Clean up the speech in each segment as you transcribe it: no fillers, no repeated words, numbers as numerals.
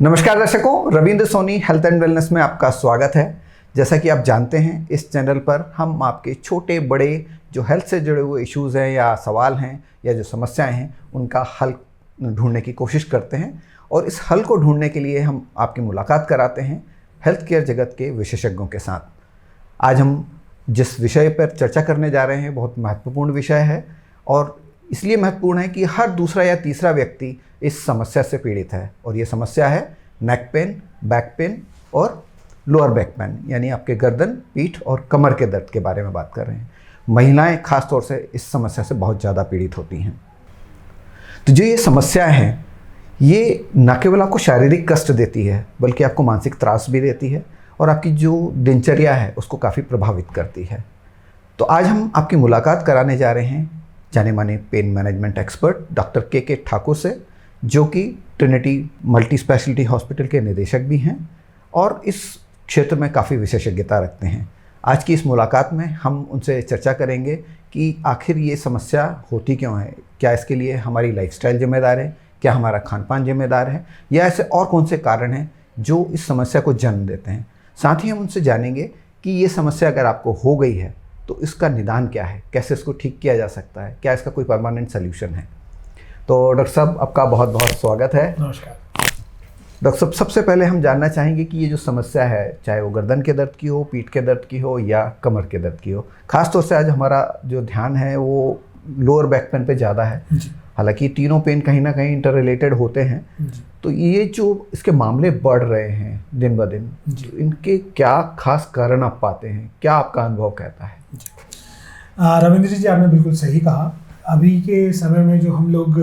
नमस्कार दर्शकों, Ravindra Soni health and wellness में आपका स्वागत है। जैसा कि आप जानते हैं, इस चैनल पर हम आपके छोटे बड़े जो हेल्थ से जुड़े हुए इश्यूज़ हैं या सवाल हैं या जो समस्याएं हैं उनका हल ढूंढने की कोशिश करते हैं। और इस हल को ढूंढने के लिए हम आपकी मुलाकात कराते हैं हेल्थ केयर जगत के विशेषज्ञों के साथ। आज हम जिस विषय पर चर्चा करने जा रहे हैं बहुत महत्वपूर्ण विषय है, और इसलिए महत्वपूर्ण है कि हर दूसरा या तीसरा व्यक्ति इस समस्या से पीड़ित है। और ये समस्या है नेक पेन, बैक पेन और लोअर बैक पेन, यानी आपके गर्दन, पीठ और कमर के दर्द के बारे में बात कर रहे हैं। महिलाएं खास तौर से इस समस्या से बहुत ज़्यादा पीड़ित होती हैं। तो जो ये समस्या है, ये न केवल आपको शारीरिक कष्ट देती है बल्कि आपको मानसिक त्रास भी देती है और आपकी जो दिनचर्या है उसको काफ़ी प्रभावित करती है। तो आज हम आपकी मुलाकात कराने जा रहे हैं जाने माने पेन मैनेजमेंट एक्सपर्ट डॉक्टर के ठाकुर से, जो कि ट्रिनिटी मल्टी स्पेशलिटी हॉस्पिटल के निदेशक भी हैं और इस क्षेत्र में काफ़ी विशेषज्ञता रखते हैं। आज की इस मुलाकात में हम उनसे चर्चा करेंगे कि आखिर ये समस्या होती क्यों है, क्या इसके लिए हमारी लाइफस्टाइल जिम्मेदार है, क्या हमारा खान पान जिम्मेदार है, या ऐसे और कौन से कारण हैं जो इस समस्या को जन्म देते हैं। साथ ही हम उनसे जानेंगे कि ये समस्या अगर आपको हो गई है तो इसका निदान क्या है, कैसे इसको ठीक किया जा सकता है, क्या इसका कोई परमानेंट सोल्यूशन है। तो डॉक्टर साहब, आपका बहुत बहुत स्वागत है। नमस्कार डॉक्टर साहब, सबसे पहले हम जानना चाहेंगे कि ये जो समस्या है, चाहे वो गर्दन के दर्द की हो, पीठ के दर्द की हो या कमर के दर्द की हो, खास तौर से आज हमारा जो ध्यान है वो लोअर बैक पेन पे ज़्यादा है। हालांकि तीनों पेन कहीं ना कहीं इंटर रिलेटेड होते हैं। तो ये जो इसके मामले बढ़ रहे हैं दिन ब दिन, इनके क्या खास कारण आप पाते हैं, क्या आपका अनुभव कहता है? रविंद्र जी, आपने बिल्कुल सही कहा। अभी के समय में जो हम लोग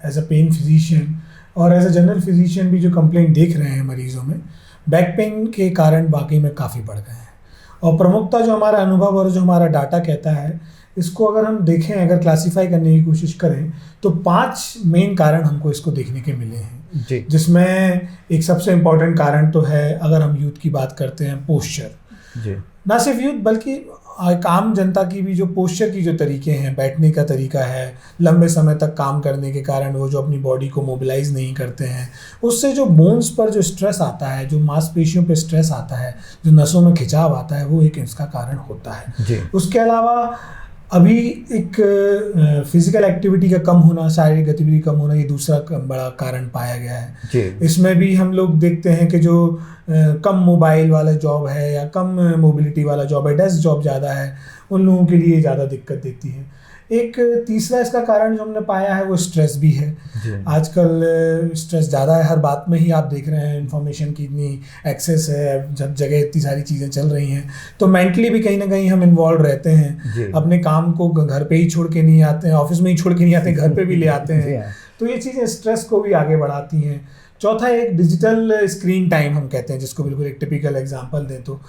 एज अ पेन फिजिशियन और एज अ जनरल फिजिशियन भी जो कंप्लेंट देख रहे हैं मरीज़ों में, बैक पेन के कारण वाकई में काफ़ी बढ़ गए हैं। और प्रमुखता जो हमारा अनुभव और जो हमारा डाटा कहता है, इसको अगर हम देखें, अगर क्लासीफाई करने की कोशिश करें तो 5 मेन कारण हमको इसको देखने के मिले हैं जी। जिसमें एक सबसे इम्पॉर्टेंट कारण तो है, अगर हम यूथ की बात करते हैं, पोस्चर। जी। ना सिर्फ यूथ बल्कि आम जनता की भी जो पोस्चर की जो तरीके हैं, बैठने का तरीका है, लंबे समय तक काम करने के कारण वो जो अपनी बॉडी को मोबिलाइज नहीं करते हैं, उससे जो बोन्स पर जो स्ट्रेस आता है, जो मांसपेशियों पे स्ट्रेस आता है, जो नसों में खिंचाव आता है, वो एक इसका कारण होता है। जी। उसके अलावा अभी एक फिजिकल एक्टिविटी का कम होना, शारीरिक गतिविधि कम होना, ये दूसरा बड़ा कारण पाया गया है। जी। इसमें भी हम लोग देखते हैं कि जो कम मोबाइल वाला जॉब है या कम मोबिलिटी वाला जॉब है, डेस्क जॉब ज़्यादा है, उन लोगों के लिए ज़्यादा दिक्कत देती है। एक तीसरा इसका कारण जो हमने पाया है वो स्ट्रेस भी है। आजकल स्ट्रेस ज़्यादा है, हर बात में ही आप देख रहे हैं इन्फॉर्मेशन की इतनी एक्सेस है, जब जगह इतनी सारी चीज़ें चल रही हैं, तो मेंटली भी कहीं ना कहीं हम इन्वॉल्व रहते हैं। अपने काम को घर पे ही छोड़ के नहीं आते हैं, ऑफिस में ही छोड़ के नहीं आते, घर पे भी ले आते हैं। तो ये चीज़ें स्ट्रेस को भी आगे बढ़ाती हैं। चौथा एक डिजिटल स्क्रीन टाइम हम कहते हैं, जिसको बिल्कुल एक टिपिकल एग्जांपल दें तो,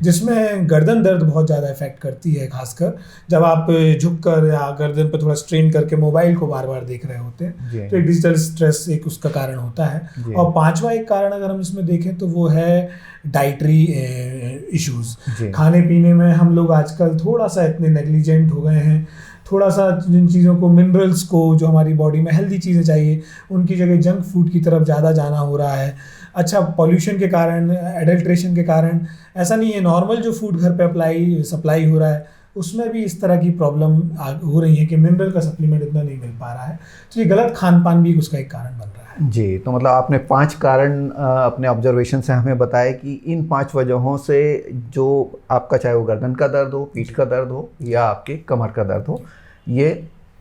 जिसमें गर्दन दर्द बहुत ज़्यादा इफेक्ट करती है, खासकर जब आप झुककर या गर्दन पर थोड़ा स्ट्रेन करके मोबाइल को बार बार देख रहे होते हैं, तो एक डिजिटल स्ट्रेस एक उसका कारण होता है। और 5वां एक कारण अगर हम इसमें देखें तो वो है डाइटरी इश्यूज। खाने पीने में हम लोग आजकल थोड़ा सा इतने नेग्लिजेंट हो गए हैं, थोड़ा सा जिन चीज़ों को, मिनरल्स को, जो हमारी बॉडी में हेल्दी चीज़ें चाहिए, उनकी जगह जंक फूड की तरफ ज़्यादा जाना हो रहा है। अच्छा, पॉल्यूशन के कारण, एडल्ट्रेशन के कारण, ऐसा नहीं है, नॉर्मल जो फूड घर पे सप्लाई हो रहा है उसमें भी इस तरह की प्रॉब्लम हो रही है कि मिनरल का सप्लीमेंट इतना नहीं मिल पा रहा है। तो ये गलत खान पान भी उसका एक कारण बन रहा है। जी। तो मतलब आपने 5 कारण अपने ऑब्जर्वेशन से हमें बताया कि इन 5 वजहों से जो आपका, चाहे वो गर्दन का दर्द हो, पीठ का दर्द हो या आपके कमर का दर्द हो, ये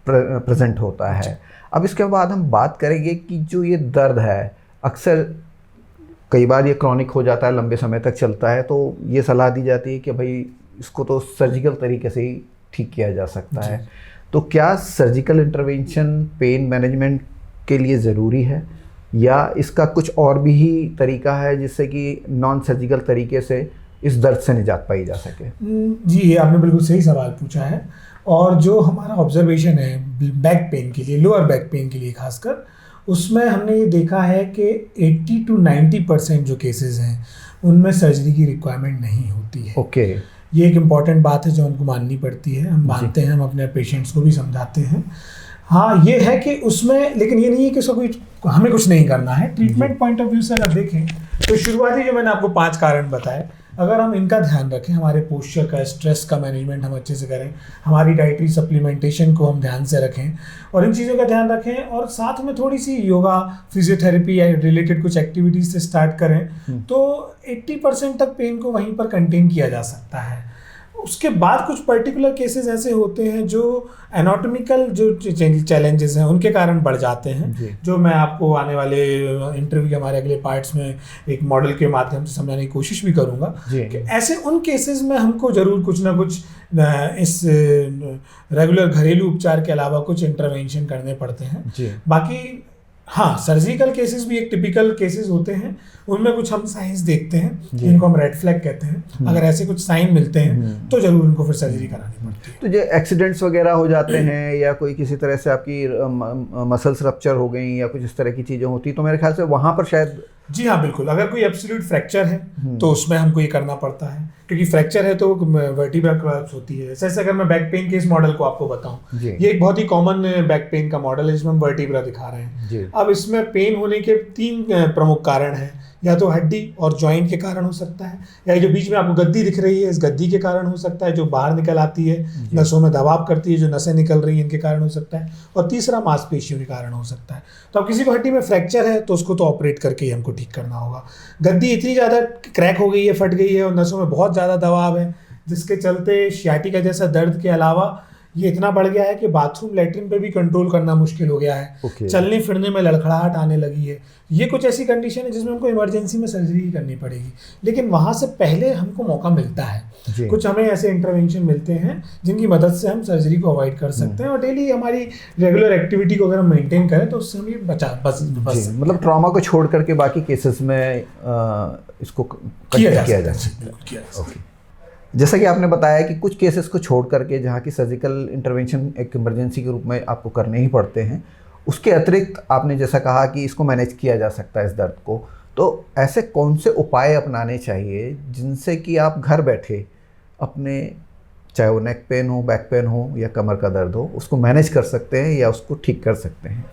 प्रेजेंट होता है। अब इसके बाद हम बात करेंगे कि जो ये दर्द है, अक्सर कई बार ये क्रॉनिक हो जाता है, लंबे समय तक चलता है, तो ये सलाह दी जाती है कि भाई इसको तो सर्जिकल तरीके से ही ठीक किया जा सकता है। तो क्या सर्जिकल इंटरवेंशन पेन मैनेजमेंट के लिए ज़रूरी है, या इसका कुछ और भी ही तरीका है जिससे कि नॉन सर्जिकल तरीके से इस दर्द से निजात पाई जा सके? जी, ये आपने बिल्कुल सही सवाल पूछा है। और जो हमारा ऑब्जर्वेशन है बैक पेन के लिए, लोअर बैक पेन के लिए खासकर, उसमें हमने ये देखा है कि 80 to 90% जो केसेस हैं उनमें सर्जरी की रिक्वायरमेंट नहीं होती है। ओके। ये एक इम्पॉर्टेंट बात है जो हमको माननी पड़ती है। हम मानते हैं, हम अपने पेशेंट्स को भी समझाते हैं। हाँ ये है कि उसमें, लेकिन ये नहीं है कि उसका कोई हमें कुछ नहीं करना है। ट्रीटमेंट पॉइंट ऑफ व्यू से अगर देखें तो शुरुआती जो मैंने आपको 5 कारण बताए, अगर हम इनका ध्यान रखें, हमारे पोस्चर का, स्ट्रेस का मैनेजमेंट हम अच्छे से करें, हमारी डाइटरी सप्लीमेंटेशन को हम ध्यान से रखें और इन चीज़ों का ध्यान रखें, और साथ में थोड़ी सी योगा, फिजियोथेरेपी या रिलेटेड कुछ एक्टिविटीज से स्टार्ट करें तो 80% तक पेन को वहीं पर कंटेन किया जा सकता है। उसके बाद कुछ पर्टिकुलर केसेस ऐसे होते हैं जो एनाटॉमिकल जो चैलेंजेस हैं उनके कारण बढ़ जाते हैं, जो मैं आपको आने वाले इंटरव्यू के हमारे अगले पार्ट्स में एक मॉडल के माध्यम से समझाने की कोशिश भी करूंगा कि ऐसे उन केसेस में हमको ज़रूर कुछ ना कुछ इस रेगुलर घरेलू उपचार के अलावा कुछ इंटरवेंशन करने पड़ते हैं। बाकी हाँ, सर्जिकल केसेस भी एक टिपिकल केसेस होते हैं, उनमें कुछ हम साइंस देखते हैं जिनको हम रेड फ्लैग कहते हैं। अगर ऐसे कुछ साइन मिलते हैं तो जरूर उनको फिर सर्जरी करानी पड़ती है। तो जो एक्सीडेंट्स वगैरह हो जाते हैं या कोई किसी तरह से आपकी मसल्स रप्चर हो गई या कुछ इस तरह की चीज़ें होती, तो मेरे ख्याल से वहाँ पर शायद, जी हाँ बिल्कुल, अगर कोई एब्सोल्यूट फ्रैक्चर है तो उसमें हमको ये करना पड़ता है, क्योंकि फ्रैक्चर है तो वर्टिब्रा कोलैप्स होती है। जैसे अगर मैं बैक पेन के इस मॉडल को आपको बताऊं, ये एक बहुत ही कॉमन बैक पेन का मॉडल है जिसमें हम वर्टिब्रा दिखा रहे हैं। अब इसमें पेन होने के 3 प्रमुख कारण हैं, या तो हड्डी और जॉइंट के कारण हो सकता है, या जो बीच में आपको गद्दी दिख रही है इस गद्दी के कारण हो सकता है, जो बाहर निकल आती है नसों में दबाव करती है, जो नसें निकल रही हैं इनके कारण हो सकता है, और तीसरा मांसपेशियों के कारण हो सकता है। तो अब किसी को हड्डी में फ्रैक्चर है तो उसको तो ऑपरेट करके ही हमको ठीक करना होगा। गद्दी इतनी ज़्यादा क्रैक हो गई है, फट गई है और नसों में बहुत ज़्यादा दबाव है, जिसके चलते सियाटिका जैसा दर्द के अलावा ये इतना बढ़ गया है कि बाथरूम लैट्रिन पे भी कंट्रोल करना मुश्किल हो गया है। चलने फिरने में लड़खड़ाहट आने लगी है। ये कुछ ऐसी कंडीशन है जिसमें हमको इमरजेंसी में सर्जरी ही करनी पड़ेगी, लेकिन वहाँ से पहले हमको मौका मिलता है। कुछ हमें ऐसे इंटरवेंशन मिलते हैं जिनकी मदद से हम सर्जरी को अवॉइड कर सकते हैं, और डेली हमारी रेगुलर एक्टिविटी को अगर हम मेंटेन करें तो उससे हम ये बस मतलब ट्रॉमा को छोड़ करके बाकी केसेस में इसको किया जा सकता है। जैसा कि आपने बताया कि कुछ केसेस को छोड़ करके जहाँ की सर्जिकल इंटरवेंशन एक इमरजेंसी के रूप में आपको करने ही पड़ते हैं, उसके अतिरिक्त आपने जैसा कहा कि इसको मैनेज किया जा सकता है इस दर्द को, तो ऐसे कौन से उपाय अपनाने चाहिए जिनसे कि आप घर बैठे अपने, चाहे वो नेक पेन हो, बैक पेन हो या कमर का दर्द हो, उसको मैनेज कर सकते हैं या उसको ठीक कर सकते हैं?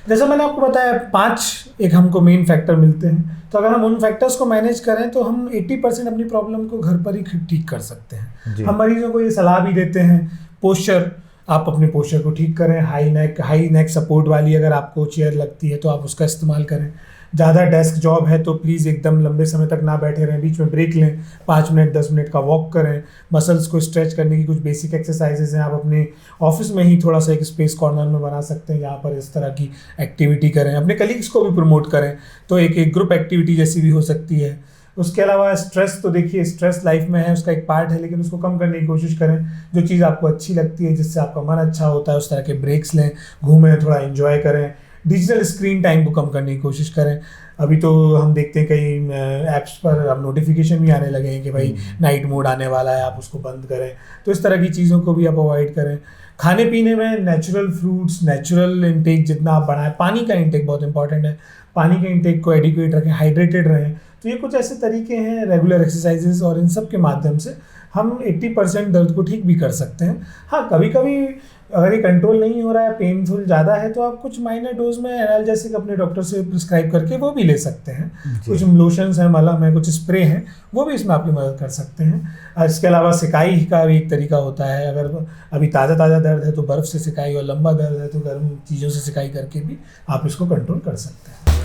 जैसा मैंने आपको बताया 5 एक हमको मेन फैक्टर मिलते हैं, तो अगर हम उन फैक्टर्स को मैनेज करें तो हम 80% अपनी प्रॉब्लम को घर पर ही ठीक कर सकते हैं। हम मरीजों को ये सलाह भी देते हैं, पोस्चर, आप अपने पोस्चर को ठीक करें। हाई नेक सपोर्ट वाली अगर आपको चेयर लगती है तो आप उसका इस्तेमाल करें। ज़्यादा डेस्क जॉब है तो प्लीज़ एकदम लंबे समय तक ना बैठे रहें, बीच में ब्रेक लें, 5 मिनट 10 मिनट का वॉक करें। मसल्स को स्ट्रेच करने की कुछ बेसिक एक्सरसाइजेज हैं, आप अपने ऑफिस में ही थोड़ा सा एक स्पेस कॉर्नर में बना सकते हैं, यहाँ पर इस तरह की एक्टिविटी करें। अपने कलीग्स को भी प्रमोट करें, तो एक ग्रुप एक्टिविटी जैसी भी हो सकती है। उसके अलावा स्ट्रेस, तो देखिए स्ट्रेस लाइफ में है, उसका एक पार्ट है, लेकिन उसको कम करने की कोशिश करें। जो चीज़ आपको अच्छी लगती है, जिससे आपका मन अच्छा होता है, उस तरह के ब्रेक्स लें, घूमें, थोड़ा एंजॉय करें। डिजिटल स्क्रीन टाइम को कम करने की कोशिश करें। अभी तो हम देखते हैं कई ऐप्स पर अब नोटिफिकेशन भी आने लगे हैं कि भाई नाइट मोड आने वाला है, आप उसको बंद करें। तो इस तरह की चीज़ों को भी आप अवॉइड करें। खाने पीने में नेचुरल फ्रूट्स, नेचुरल इंटेक जितना आप बढ़ाएं। पानी का इंटेक बहुत इंपॉर्टेंट है, पानी के इंटेक को एडिक्वेट रखें, हाइड्रेटेड रहें। तो ये कुछ ऐसे तरीके हैं, रेगुलर एक्सरसाइजेज, और इन सब के माध्यम से हम 80% दर्द को ठीक भी कर सकते हैं। हाँ, कभी कभी अगर ये कंट्रोल नहीं हो रहा है, पेनफुल ज़्यादा है, तो आप कुछ माइनर डोज में एनाल्जेसिक अपने डॉक्टर से प्रिस्क्राइब करके वो भी ले सकते हैं। कुछ लोशंस हैं, मलहम है, कुछ स्प्रे हैं, वो भी इसमें आपकी मदद कर सकते हैं। इसके अलावा सिकाई का भी एक तरीका होता है। अगर अभी ताज़ा दर्द है तो बर्फ़ से सिकाई, और लंबा दर्द है तो गर्म चीज़ों से सिकाई करके भी आप इसको कंट्रोल कर सकते हैं।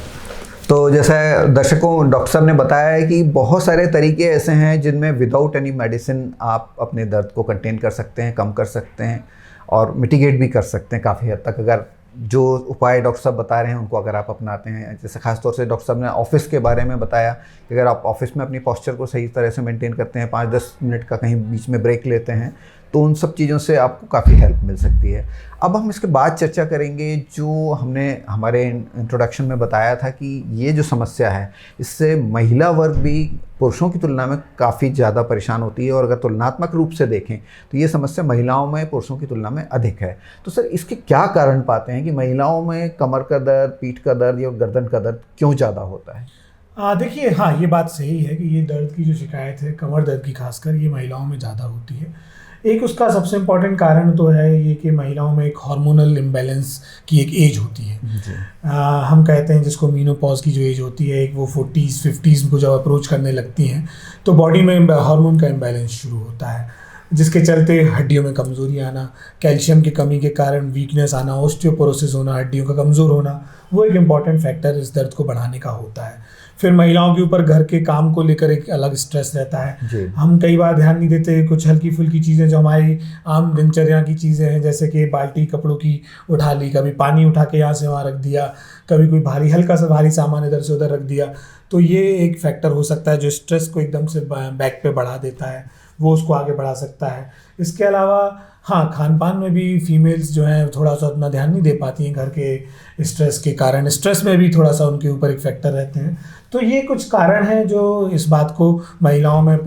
तो जैसा दर्शकों, डॉक्टर साहब ने बताया है कि बहुत सारे तरीके ऐसे हैं जिनमें विदाउट एनी मेडिसिन आप अपने दर्द को कंटेन कर सकते हैं, कम कर सकते हैं और मिटिगेट भी कर सकते हैं काफ़ी हद तक। अगर जो उपाय डॉक्टर साहब बता रहे हैं उनको अगर आप अपनाते हैं, जैसे खासतौर से डॉक्टर साहब ने ऑफिस के बारे में बताया कि अगर आप ऑफिस में अपनी पोस्चर को सही तरह से मेंटेन करते हैं, 5-10 मिनट का कहीं बीच में ब्रेक लेते हैं, तो उन सब चीज़ों से आपको काफ़ी हेल्प मिल सकती है। अब हम इसके बाद चर्चा करेंगे जो हमने हमारे इंट्रोडक्शन में बताया था कि ये जो समस्या है इससे महिला वर्ग भी पुरुषों की तुलना में काफ़ी ज़्यादा परेशान होती है, और अगर तुलनात्मक रूप से देखें तो ये समस्या महिलाओं में पुरुषों की तुलना में अधिक है। तो सर, इसके क्या कारण पाते हैं कि महिलाओं में कमर का दर्द, पीठ का दर्द या गर्दन का दर्द क्यों ज़्यादा होता है? देखिए, हाँ, ये बात सही है कि ये दर्द की जो शिकायत है, कमर दर्द की खासकर, ये महिलाओं में ज़्यादा होती है। एक उसका सबसे इम्पोर्टेंट कारण तो है ये कि महिलाओं में एक हार्मोनल इम्बैलेंस की एक एज होती है। हम कहते हैं जिसको मीनोपॉज की जो एज होती है, एक वो 40s 50s को जब अप्रोच करने लगती हैं तो बॉडी में हार्मोन का इम्बैलेंस शुरू होता है, जिसके चलते हड्डियों में कमज़ोरी आना, कैल्शियम की कमी के कारण वीकनेस आना, ऑस्टियोपोरोसिस होना, हड्डियों का कमज़ोर होना, वो एक इम्पॉर्टेंट फैक्टर इस दर्द को बढ़ाने का होता है। फिर महिलाओं के ऊपर घर के काम को लेकर एक अलग स्ट्रेस रहता है। हम कई बार ध्यान नहीं देते, कुछ हल्की फुल्की चीज़ें जो हमारी आम दिनचर्या की चीज़ें हैं, जैसे कि बाल्टी कपड़ों की उठा ली, कभी पानी उठा के यहाँ से वहाँ रख दिया, कभी कोई हल्का सा भारी सामान इधर से उधर रख दिया, तो ये एक फैक्टर हो सकता है जो स्ट्रेस को एकदम से बैक पे बढ़ा देता है, वो उसको आगे बढ़ा सकता है। इसके अलावा हाँ, खान पान में भी फीमेल्स जो हैं थोड़ा सा उतना ध्यान नहीं दे पाती हैं घर के स्ट्रेस के कारण, स्ट्रेस में भी थोड़ा सा उनके ऊपर एक फैक्टर रहते हैं। तो ये कुछ कारण हैं जो इस बात को महिलाओं में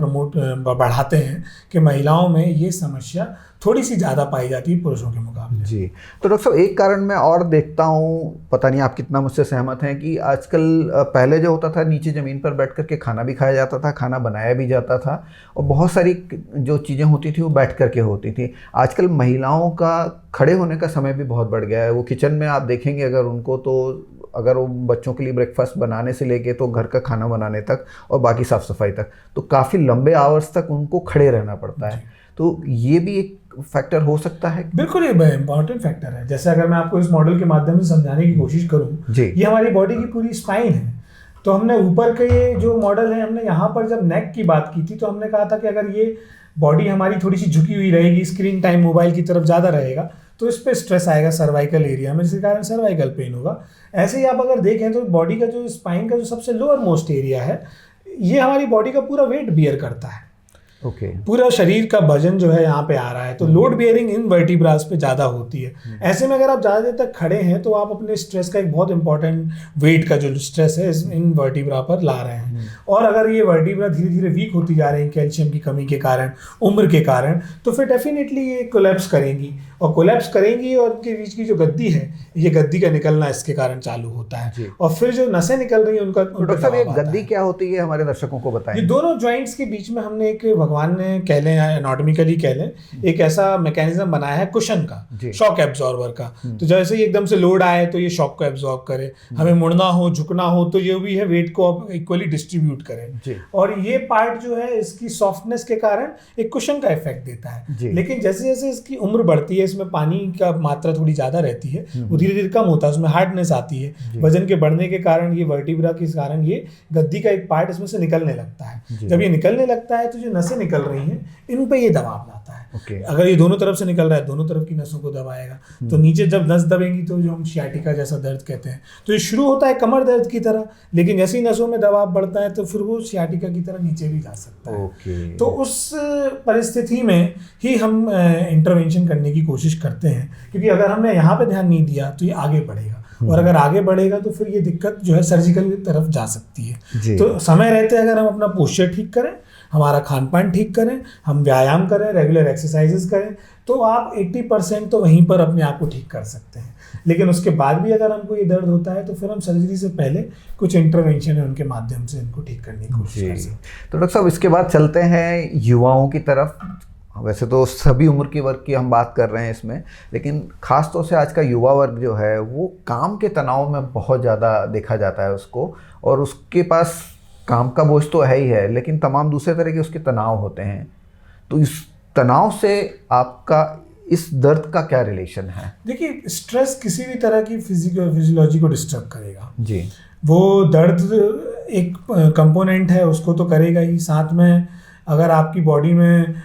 बढ़ाते हैं कि महिलाओं में ये समस्या थोड़ी सी ज़्यादा पाई जाती है पुरुषों के मुकाबले। जी, तो डॉक्टर साहब एक कारण मैं और देखता हूँ, पता नहीं आप कितना मुझसे सहमत हैं, कि आजकल पहले जो होता था नीचे ज़मीन पर बैठ कर के खाना भी खाया जाता था, खाना बनाया भी जाता था, और बहुत सारी जो चीज़ें होती थी वो बैठ कर के होती थी। आजकल महिलाओं का खड़े होने का समय भी बहुत बढ़ गया है। वो किचन में आप देखेंगे अगर उनको, तो अगर वो बच्चों के लिए ब्रेकफास्ट बनाने से लेके तो घर का खाना बनाने तक और बाकी साफ़ सफाई तक, तो काफ़ी लंबे आवर्स तक उनको खड़े रहना पड़ता है। तो ये भी एक फैक्टर हो सकता है। बिल्कुल, ये इंपॉर्टेंट फैक्टर है। जैसे अगर मैं आपको इस मॉडल के माध्यम से समझाने की कोशिश करूं, ये हमारी बॉडी की पूरी स्पाइन है। तो हमने ऊपर के ये जो मॉडल है, हमने यहाँ पर जब नेक की बात की थी तो हमने कहा था कि अगर ये बॉडी हमारी थोड़ी सी झुकी हुई रहेगी, स्क्रीन टाइम मोबाइल की तरफ ज़्यादा रहेगा, तो इस पर स्ट्रेस आएगा सर्वाइकल एरिया में, जिसके कारण सर्वाइकल पेन होगा। ऐसे ही आप अगर देखें तो बॉडी का जो स्पाइन का जो सबसे लोअर मोस्ट एरिया है, ये हमारी बॉडी का पूरा वेट बियर करता है। पूरा शरीर का वजन जो है यहाँ पे आ रहा है, तो लोड बियरिंग इन वर्टिब्रास पे ज़्यादा होती है। ऐसे में अगर आप ज़्यादा देर तक खड़े हैं तो आप अपने स्ट्रेस का एक बहुत इंपॉर्टेंट वेट का जो स्ट्रेस है इन वर्टिब्रा पर ला रहे हैं। और अगर ये वर्टिब्रा धीरे धीरे वीक होती जा रही है कैल्शियम की कमी के कारण, उम्र के कारण, तो फिर डेफिनेटली ये कोलैप्स करेंगी, और कोलैप्स करेंगी और उनके बीच की जो गद्दी है, ये गद्दी का निकलना इसके कारण चालू होता है। और फिर जो नसें निकल रही हैं उनका डॉक्टर साहब, ये गद्दी क्या होती है हमारे दर्शकों को बताएं। ये दोनों जॉइंट्स के बीच में हमने एक, भगवान ने कह लें या एनाटॉमिकली कह लें, एक ऐसा मैकेनिज्म बनाया है कुशन का, शॉक एब्जॉर्बर का। तो जैसे ही एकदम से लोड आए तो ये शॉक को एब्जॉर्ब करे, हमें मुड़ना हो झुकना हो तो ये भी है वेट को इक्वली डिस्ट्रीब्यूट करे। और ये पार्ट जो है इसकी सॉफ्टनेस के कारण एक कुशन का इफेक्ट देता है। लेकिन जैसे जैसे इसकी उम्र बढ़ती है, इसमें पानी का मात्रा थोड़ी ज्यादा रहती है, वो धीरे धीरे कम होता है, उसमें हार्डनेस आती है, वजन के बढ़ने के कारण, ये वर्टिब्रा के कारण ये गद्दी का एक पार्ट इसमें से निकलने लगता है। जब ये निकलने लगता है तो जो नसें निकल रही हैं इन पे ये दबाव लाता है। अगर ये दोनों तरफ से निकल रहा है, दोनों तरफ की नसों को दबाएगा, तो नीचे जब नस दबेंगी तो जो हम सियाटिका जैसा दर्द कहते हैं, तो ये शुरू होता है कमर दर्द की तरह, लेकिन जैसे ही नसों में दबाव बढ़ता है तो फिर वो सियाटिका की तरह नीचे भी जा सकता है। तो उस परिस्थिति में ही हम इंटरवेंशन करने की कोशिश करते हैं, क्योंकि अगर हमने यहाँ पे ध्यान नहीं दिया तो ये आगे बढ़ेगा, और अगर आगे बढ़ेगा तो फिर ये दिक्कत जो है सर्जिकल की तरफ जा सकती है। तो समय रहते अगर हम अपना पोस्चर ठीक करें, हमारा खान पान ठीक करें, हम व्यायाम करें, रेगुलर एक्सरसाइजेस करें, तो आप 80% तो वहीं पर अपने आप को ठीक कर सकते हैं। लेकिन उसके बाद भी अगर हमको ये दर्द होता है तो फिर हम सर्जरी से पहले कुछ इंटरवेंशन है उनके माध्यम से इनको ठीक करने की कोशिश कर सकते हैं। तो डॉक्टर साहब, इसके बाद चलते हैं युवाओं की तरफ। वैसे तो सभी उम्र के वर्ग की हम बात कर रहे हैं इसमें, लेकिन ख़ास तौर से आज का युवा वर्ग जो है वो काम के तनाव में बहुत ज़्यादा देखा जाता है उसको, और उसके पास काम का बोझ तो है ही है, लेकिन तमाम दूसरे तरह के उसके तनाव होते हैं। तो इस तनाव से आपका इस दर्द का क्या रिलेशन है? देखिए, स्ट्रेस किसी भी तरह की फिजियोलॉजी को डिस्टर्ब करेगा जी। वो दर्द एक कंपोनेंट है, उसको तो करेगा ही। साथ में अगर आपकी बॉडी में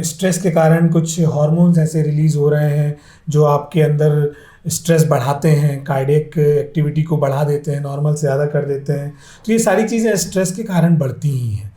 स्ट्रेस के कारण कुछ हार्मोन्स ऐसे रिलीज़ हो रहे हैं जो आपके अंदर स्ट्रेस बढ़ाते हैं, कार्डियक एक्टिविटी को बढ़ा देते हैं, नॉर्मल से ज़्यादा कर देते हैं, तो ये सारी चीज़ें स्ट्रेस के कारण बढ़ती ही हैं।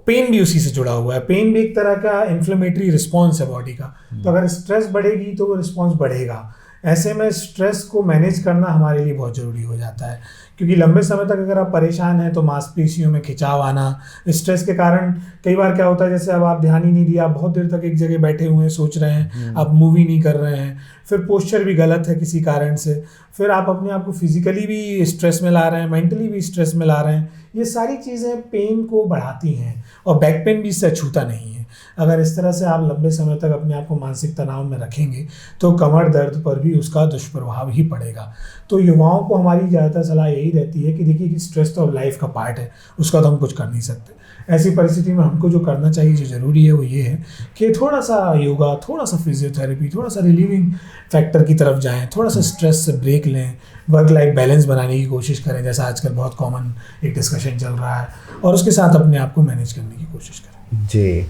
पेन भी उसी से जुड़ा हुआ है। पेन भी एक तरह का इन्फ्लेमेटरी रिस्पॉन्स है बॉडी का। तो अगर स्ट्रेस बढ़ेगी तो वो रिस्पॉन्स बढ़ेगा। ऐसे में स्ट्रेस को मैनेज करना हमारे लिए बहुत ज़रूरी हो जाता है, क्योंकि लंबे समय तक अगर आप परेशान हैं तो मांसपेशियों में खिंचाव आना, स्ट्रेस के कारण कई बार क्या होता है, जैसे अब आप ध्यान ही नहीं दिया, आप बहुत देर तक एक जगह बैठे हुए हैं, सोच रहे हैं, आप मूवी नहीं कर रहे हैं, फिर पोस्चर भी गलत है किसी कारण से, फिर आप अपने आप को फिजिकली भी स्ट्रेस में ला रहे हैं, मेंटली भी स्ट्रेस में ला रहे हैं। ये सारी चीज़ें पेन को बढ़ाती हैं, और बैक पेन भी इससे अछूता नहीं है। अगर इस तरह से आप लंबे समय तक अपने आप को मानसिक तनाव में रखेंगे तो कमर दर्द पर भी उसका दुष्प्रभाव ही पड़ेगा। तो युवाओं को हमारी ज़्यादातर सलाह यही रहती है कि देखिए कि स्ट्रेस तो अब लाइफ का पार्ट है, उसका तो हम कुछ कर नहीं सकते। ऐसी परिस्थिति में हमको जो करना चाहिए, जो ज़रूरी है, वो ये है कि थोड़ा सा योगा, थोड़ा सा फिजियोथेरेपी, थोड़ा सा रिलीविंग फैक्टर की तरफ जाएं, थोड़ा सा स्ट्रेस से ब्रेक लें, वर्क लाइफ बैलेंस बनाने की कोशिश करें, जैसा आजकल बहुत कॉमन एक डिस्कशन चल रहा है, और उसके साथ अपने आप को मैनेज करने की कोशिश करें। जी,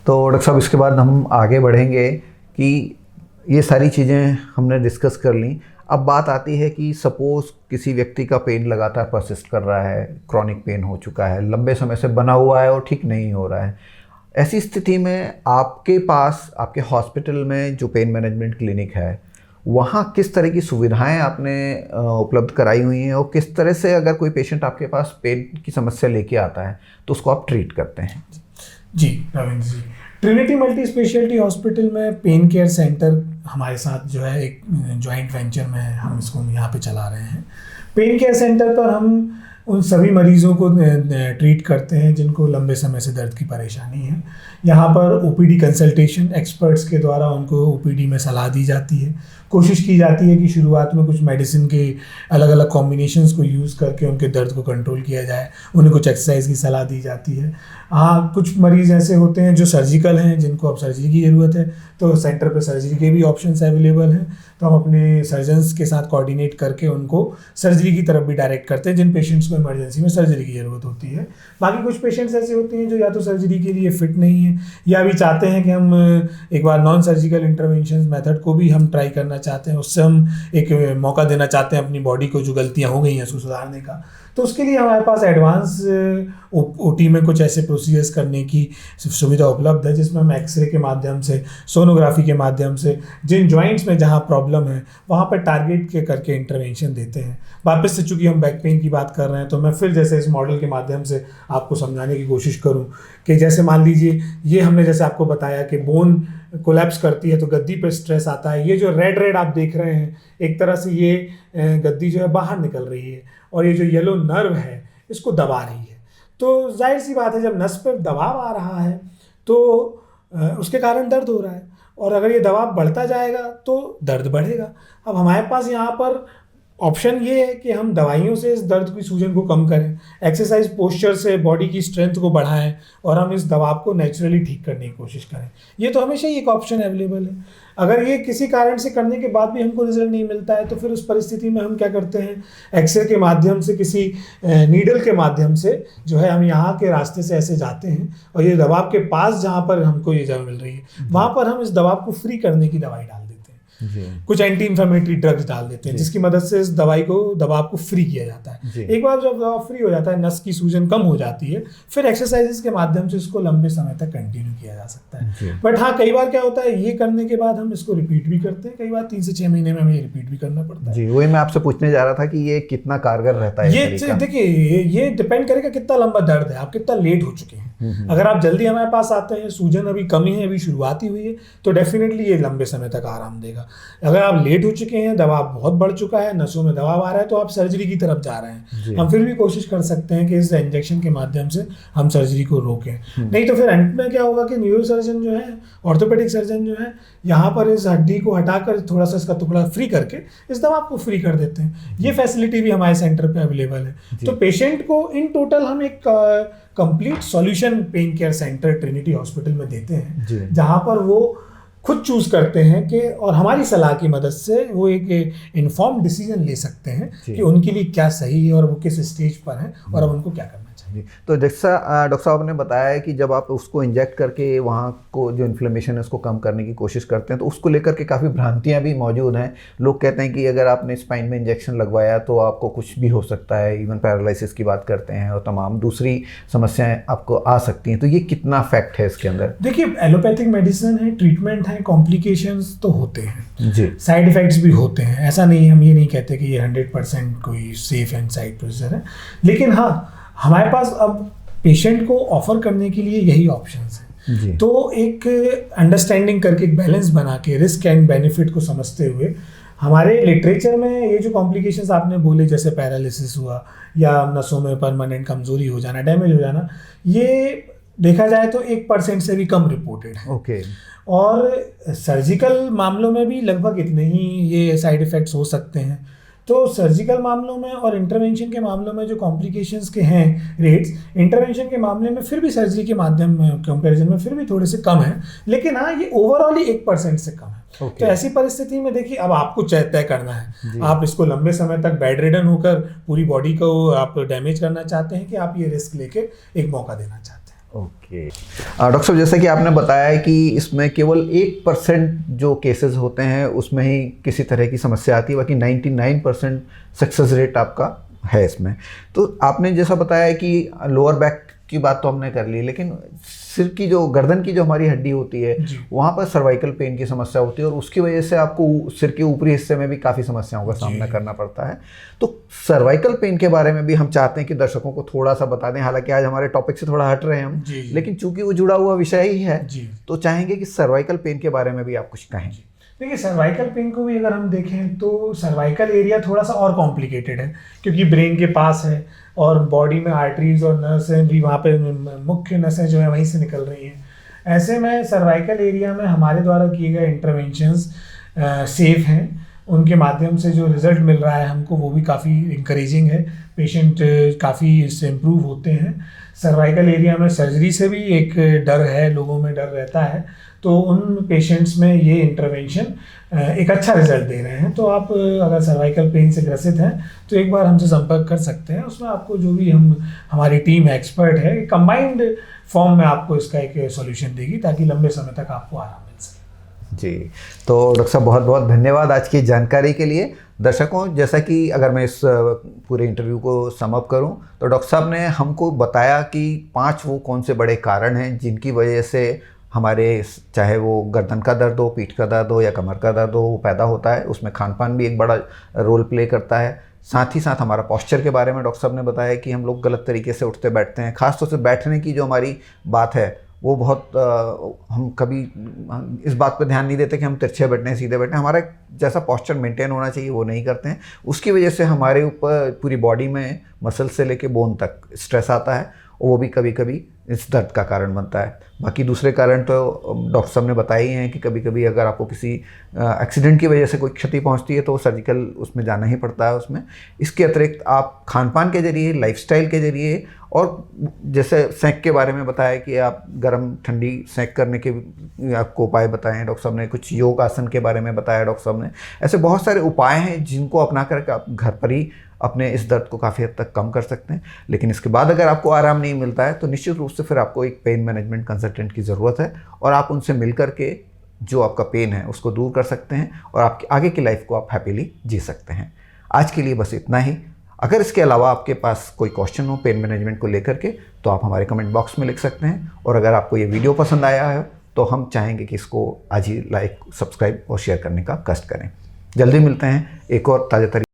तो डॉक्टर साहब इसके बाद हम आगे बढ़ेंगे कि ये सारी चीज़ें हमने डिस्कस कर ली। अब बात आती है कि सपोज़ किसी व्यक्ति का पेन लगातार परसिस्ट कर रहा है, क्रॉनिक पेन हो चुका है, लंबे समय से बना हुआ है और ठीक नहीं हो रहा है। ऐसी स्थिति में आपके पास, आपके हॉस्पिटल में जो पेन मैनेजमेंट क्लिनिक है, वहाँ किस तरह की सुविधाएं आपने उपलब्ध कराई हुई हैं, और किस तरह से अगर कोई पेशेंट आपके पास पेन की समस्या लेके आता है तो उसको आप ट्रीट करते हैं? जी रविंद्र जी, ट्रिनिटी मल्टी स्पेशलिटी हॉस्पिटल में पेन केयर सेंटर हमारे साथ जो है एक जॉइंट वेंचर में है, हम इसको यहाँ पे चला रहे हैं। पेन केयर सेंटर पर हम उन सभी मरीज़ों को ट्रीट करते हैं जिनको लंबे समय से दर्द की परेशानी है। यहाँ पर ओपीडी कंसल्टेशन एक्सपर्ट्स के द्वारा उनको ओपीडी में सलाह दी जाती है। कोशिश की जाती है कि शुरुआत में कुछ मेडिसिन के अलग अलग कॉम्बिनेशंस को यूज़ करके उनके दर्द को कंट्रोल किया जाए, उन्हें कुछ एक्सरसाइज की सलाह दी जाती है। हाँ, कुछ मरीज़ ऐसे होते हैं जो सर्जिकल हैं, जिनको अब सर्जरी की ज़रूरत है, तो सेंटर पर सर्जरी के भी ऑप्शंस अवेलेबल हैं। तो हम अपने सर्जन्स के साथ कोऑर्डिनेट करके उनको सर्जरी की तरफ भी डायरेक्ट करते हैं जिन पेशेंट्स को इमरजेंसी में सर्जरी की ज़रूरत होती है। बाकी कुछ पेशेंट्स ऐसे होते हैं जो या तो सर्जरी के लिए फिट नहीं है, या भी चाहते हैं कि हम एक बार नॉन सर्जिकल इंटरवेंशन मेथड को भी हम ट्राई करना चाहते हैं, उससे हम एक मौका देना चाहते हैं अपनी बॉडी को जो गलतियाँ हो गई हैं उसको सुधारने का। तो उसके लिए हमारे पास एडवांस ओटी में कुछ ऐसे प्रोसीजर्स करने की सुविधा उपलब्ध है, जिसमें हम एक्सरे के माध्यम से, सोनोग्राफी के माध्यम से जिन जॉइंट्स में जहाँ प्रॉब्लम है वहाँ पर टारगेट के करके इंटरवेंशन देते हैं। वापस से चूँकि हम बैक पेन की बात कर रहे हैं, तो मैं फिर जैसे इस मॉडल के माध्यम से आपको समझाने की कोशिश करूँ कि जैसे मान लीजिए ये हमने जैसे आपको बताया कि बोन कोलैप्स करती है तो गद्दी पे स्ट्रेस आता है। ये जो रेड आप देख रहे हैं, एक तरह से ये गद्दी जो है बाहर निकल रही है, और ये जो येलो नर्व है इसको दबा रही है। तो जाहिर सी बात है, जब नस पर दबाव आ रहा है तो उसके कारण दर्द हो रहा है, और अगर ये दबाव बढ़ता जाएगा तो दर्द बढ़ेगा। अब हमारे पास यहाँ पर ऑप्शन ये है कि हम दवाइयों से इस दर्द की सूजन को कम करें, एक्सरसाइज पोस्चर से बॉडी की स्ट्रेंथ को बढ़ाएं, और हम इस दबाव को नेचुरली ठीक करने की कोशिश करें। ये तो हमेशा ही एक ऑप्शन अवेलेबल है। अगर ये किसी कारण से करने के बाद भी हमको रिजल्ट नहीं मिलता है तो फिर उस परिस्थिति में हम क्या करते हैं, एक्सरे के माध्यम से, किसी नीडल के माध्यम से जो है हम यहाँ के रास्ते से ऐसे जाते हैं, और ये दबाव के पास जहाँ पर हमको ये जगह मिल रही है वहाँ पर हम इस दबाव को फ्री करने की दवाई डाल देते हैं। कुछ एंटी इन्फ्लेमेटरी ड्रग्स डाल देते हैं जिसकी मदद से इस दवाई को, दबाव को फ्री किया जाता है। एक बार जब दबाव फ्री हो जाता है, नस की सूजन कम हो जाती है, फिर एक्सरसाइजेस के माध्यम से इसको लंबे समय तक कंटिन्यू किया जा सकता है। बट हाँ, कई बार क्या होता है, ये करने के बाद हम इसको रिपीट भी करते हैं, कई बार 3 से 6 महीने में हमें रिपीट भी करना पड़ता है। जी, वही मैं आपसे पूछने जा रहा था कि ये कितना कारगर रहता है। ये देखिए, ये डिपेंड करेगा कितना लंबा दर्द है, आप कितना लेट हो चुके हैं। अगर आप जल्दी हमारे पास आते हैं, सूजन अभी कमी है, अभी शुरुआती हुई है, तो डेफिनेटली ये लंबे समय तक आराम देगा। अगर आप लेट हो चुके हैं, दबाव बहुत बढ़ चुका है, नसों में दबाव आ रहा है, तो आप सर्जरी की तरफ जा रहे हैं, हम फिर भी कोशिश कर सकते हैं कि इस इंजेक्शन के माध्यम से हम सर्जरी को रोकें। नहीं तो फिर अंत में क्या होगा कि न्यूरो सर्जन जो है, ऑर्थोपेडिक सर्जन जो है, यहाँ पर इस हड्डी को हटाकर थोड़ा सा इसका टुकड़ा फ्री करके इस दबाव को फ्री कर देते हैं। ये फैसिलिटी भी हमारे सेंटर पे अवेलेबल है। तो पेशेंट को इन टोटल हम एक complete solution pain care centre Trinity hospital में देते हैं, जहाँ पर वो खुद चूज़ करते हैं कि, और हमारी सलाह की मदद से वो एक इन्फॉर्म डिसीजन ले सकते हैं कि उनके लिए क्या सही है और वो किस स्टेज पर हैं और अब उनको क्या करना चाहिए। तो जैसा डॉक्टर साहब ने बताया है कि जब आप उसको इंजेक्ट करके वहाँ को जो इन्फ्लेमेशन है उसको कम करने की कोशिश करते हैं, तो उसको लेकर के काफ़ी भ्रांतियाँ भी मौजूद हैं। लोग कहते हैं कि अगर आपने स्पाइन में इंजेक्शन लगवाया तो आपको कुछ भी हो सकता है, इवन पैरालिसिस की बात करते हैं, और तमाम दूसरी समस्याएं आपको आ सकती हैं। तो ये कितना फैक्ट है इसके अंदर? देखिए, एलोपैथिक मेडिसिन है, ट्रीटमेंट है, कॉम्प्लिकेशंस तो होते हैं जी, साइड इफ़ेक्ट्स भी होते हैं। ऐसा नहीं, हम ये नहीं कहते कि ये 100% कोई सेफ एंड साइड प्रोसीजर है, लेकिन हाँ, हमारे पास अब पेशेंट को ऑफर करने के लिए यही ऑप्शंस हैं। तो एक अंडरस्टैंडिंग करके, एक बैलेंस बना के, रिस्क एंड बेनिफिट को समझते हुए, हमारे लिटरेचर में ये जो कॉम्प्लिकेशंस आपने बोले, जैसे पैरालिसिस हुआ या नसों में परमानेंट कमजोरी हो जाना, डैमेज हो जाना, ये देखा जाए तो 1% से भी कम रिपोर्टेड है। ओके। और सर्जिकल मामलों में भी लगभग इतने ही ये साइड इफ़ेक्ट्स हो सकते हैं। तो सर्जिकल मामलों में और इंटरवेंशन के मामलों में जो कॉम्प्लिकेशंस के हैं रेट्स, इंटरवेंशन के मामले में फिर भी सर्जरी के माध्यम कंपैरिजन में फिर भी थोड़े से कम है, लेकिन हाँ ये ओवरऑल ही 1% से कम है। Okay. तो ऐसी परिस्थिति में देखिए अब आपको तय करना है, जी। आप इसको लंबे समय तक बेड रिडन होकर पूरी बॉडी को आप डैमेज करना चाहते हैं कि आप ये रिस्क लेके एक मौका देना चाहते हैं। ओके। डॉक्टर साहब, जैसा कि आपने बताया कि इसमें केवल 1% जो केसेस होते हैं उसमें ही किसी तरह की समस्या आती है, बाकी 99% सक्सेस रेट आपका है इसमें। तो आपने जैसा बताया कि लोअर बैक की बात तो हमने कर ली, लेकिन सिर की जो गर्दन की जो हमारी हड्डी होती है वहाँ पर सर्वाइकल पेन की समस्या होती है और उसकी वजह से आपको सिर के ऊपरी हिस्से में भी काफ़ी समस्याओं का सामना करना पड़ता है। तो सर्वाइकल पेन के बारे में भी हम चाहते हैं कि दर्शकों को थोड़ा सा बता दें, हालांकि आज हमारे टॉपिक से थोड़ा हट रहे हैं हम, लेकिन चूंकि वो जुड़ा हुआ विषय ही है तो चाहेंगे कि सर्वाइकल पेन के बारे में भी आप कुछ कहें। देखिए सर्वाइकल पेन को भी अगर हम देखें तो सर्वाइकल एरिया थोड़ा सा और कॉम्प्लिकेटेड है, क्योंकि ब्रेन के पास है और बॉडी में आर्टरीज और नसें भी वहाँ पे मुख्य नसें जो है वहीं से निकल रही हैं। ऐसे में सर्वाइकल एरिया में हमारे द्वारा किए गए इंटरवेंशंस सेफ हैं, उनके माध्यम से जो रिज़ल्ट मिल रहा है हमको वो भी काफ़ी इंकरेजिंग है, पेशेंट काफ़ी इससे इम्प्रूव होते हैं। सर्वाइकल एरिया में सर्जरी से भी एक डर है, लोगों में डर रहता है, तो उन पेशेंट्स में ये इंटरवेंशन एक अच्छा रिजल्ट दे रहे हैं। तो आप अगर सर्वाइकल पेन से ग्रसित हैं तो एक बार हमसे संपर्क कर सकते हैं, उसमें आपको जो भी हमारी टीम एक्सपर्ट है कंबाइंड फॉर्म में आपको इसका एक सॉल्यूशन देगी ताकि लंबे समय तक आपको आराम मिल सके। जी, तो डॉक्टर साहब बहुत बहुत धन्यवाद आज की जानकारी के लिए। दर्शकों, जैसा कि अगर मैं इस पूरे इंटरव्यू को समअप करूं तो डॉक्टर साहब ने हमको बताया कि 5 वो कौन से बड़े कारण हैं जिनकी वजह से हमारे चाहे वो गर्दन का दर्द हो, पीठ का दर्द हो या कमर का दर्द हो वो पैदा होता है। उसमें खान पान भी एक बड़ा रोल प्ले करता है। साथ ही साथ हमारा पोस्चर के बारे में डॉक्टर साहब ने बताया कि हम लोग गलत तरीके से उठते बैठते हैं, खासतौर से बैठने की जो हमारी बात है वो बहुत हम कभी इस बात पर ध्यान नहीं देते कि हम तिरछे बैठे हैं, सीधे बैठे हैं, हमारा जैसा पोस्चर मेंटेन होना चाहिए वो नहीं करते हैं। उसकी वजह से हमारे ऊपर पूरी बॉडी में मसल से लेके बोन तक स्ट्रेस आता है और वो भी कभी कभी इस दर्द का कारण बनता है। बाकी दूसरे कारण तो डॉक्टर साहब ने बताए ही हैं कि कभी कभी अगर आपको किसी एक्सीडेंट की वजह से कोई क्षति पहुंचती है तो सर्जिकल उसमें जाना ही पड़ता है उसमें। इसके अतिरिक्त आप खान पान के जरिए, लाइफस्टाइल के जरिए और जैसे सेंक के बारे में बताया कि आप गर्म ठंडी सेंक करने के आपको उपाय बताए हैं डॉक्टर साहब ने, कुछ योग आसन के बारे में बताया डॉक्टर साहब ने। ऐसे बहुत सारे उपाय हैं जिनको अपना करके आप घर पर ही अपने इस दर्द को काफ़ी हद तक कम कर सकते हैं। लेकिन इसके बाद अगर आपको आराम नहीं मिलता है तो निश्चित रूप से फिर आपको एक पेन मैनेजमेंट कंसल्टेंट की ज़रूरत है और आप उनसे मिल करके जो आपका पेन है उसको दूर कर सकते हैं और आपकी आगे की लाइफ को आप हैप्पीली जी सकते हैं। आज के लिए बस इतना ही। अगर इसके अलावा आपके पास कोई क्वेश्चन हो पेन मैनेजमेंट को लेकर के तो आप हमारे कमेंट बॉक्स में लिख सकते हैं। और अगर आपको ये वीडियो पसंद आया है तो हम चाहेंगे कि इसको आज ही लाइक, सब्सक्राइब और शेयर करने का कष्ट करें। जल्दी मिलते हैं एक और ताज़ा तरीन